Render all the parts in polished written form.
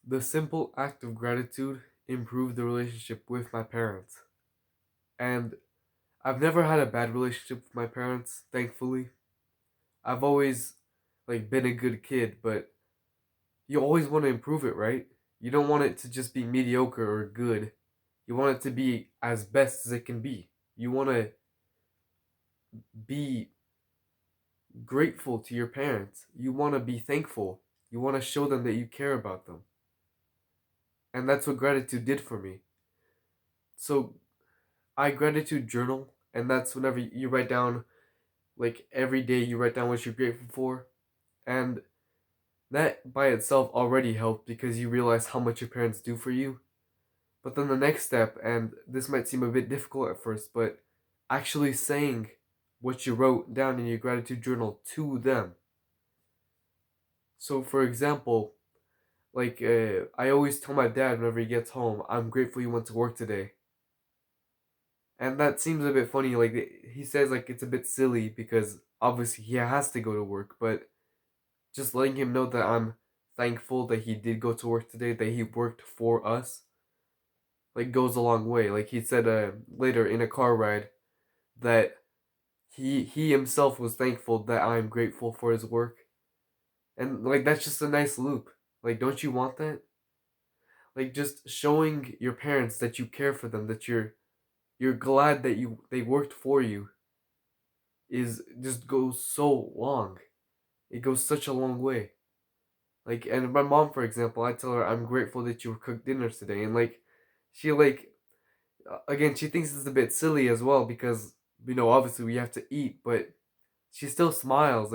The simple act of gratitude improved the relationship with my parents. And I've never had a bad relationship with my parents, thankfully. I've always been a good kid, but you always want to improve it, right? You don't want it to just be mediocre or good. You want it to be as best as it can be. You want to be grateful to your parents. You want to be thankful. You want to show them that you care about them. And that's what gratitude did for me. So I gratitude journal, and that's whenever you write down, every day you write down what you're grateful for. And that by itself already helped because you realize how much your parents do for you. But then the next step, and this might seem a bit difficult at first, but actually saying what you wrote down in your gratitude journal to them. So, for example, I always tell my dad whenever he gets home, I'm grateful you went to work today. And that seems a bit funny. He says it's a bit silly because obviously he has to go to work, but just letting him know that I'm thankful that he did go to work today, that he worked for us, goes a long way. Like he said later in a car ride that he himself was thankful that I'm grateful for his work. And that's just a nice loop. Don't you want that? Just showing your parents that you care for them, that you're glad that they worked for you is just goes so long. It goes such a long way. And my mom, for example, I tell her I'm grateful that you cooked dinner today, and she again, she thinks it's a bit silly as well because obviously we have to eat, but she still smiles.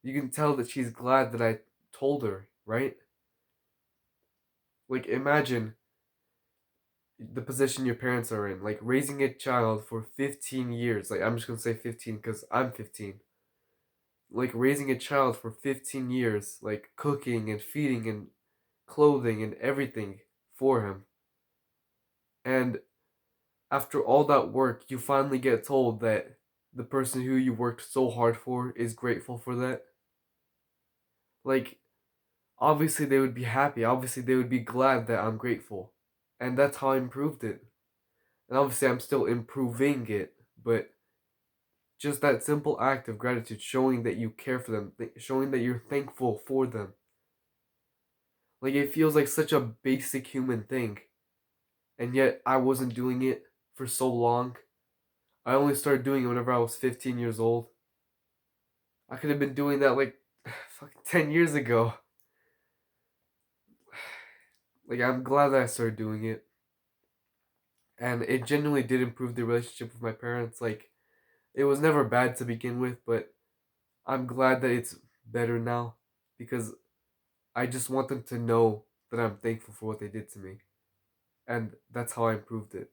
You can tell that she's glad that I told her, right? Imagine the position your parents are in, raising a child for 15 years. I'm just gonna say 15 because I'm 15. Raising a child for 15 years, cooking and feeding and clothing and everything for him. And after all that work, you finally get told that the person who you worked so hard for is grateful for that. Like, obviously they would be happy. Obviously they would be glad that I'm grateful. And that's how I improved it. And obviously I'm still improving it, but just that simple act of gratitude, showing that you care for them, showing that you're thankful for them. It feels like such a basic human thing. And yet I wasn't doing it for so long. I only started doing it whenever I was 15 years old. I could have been doing that fucking 10 years ago. I'm glad that I started doing it. And it genuinely did improve the relationship with my parents. It was never bad to begin with, but I'm glad that it's better now because I just want them to know that I'm thankful for what they did to me. And that's how I improved it.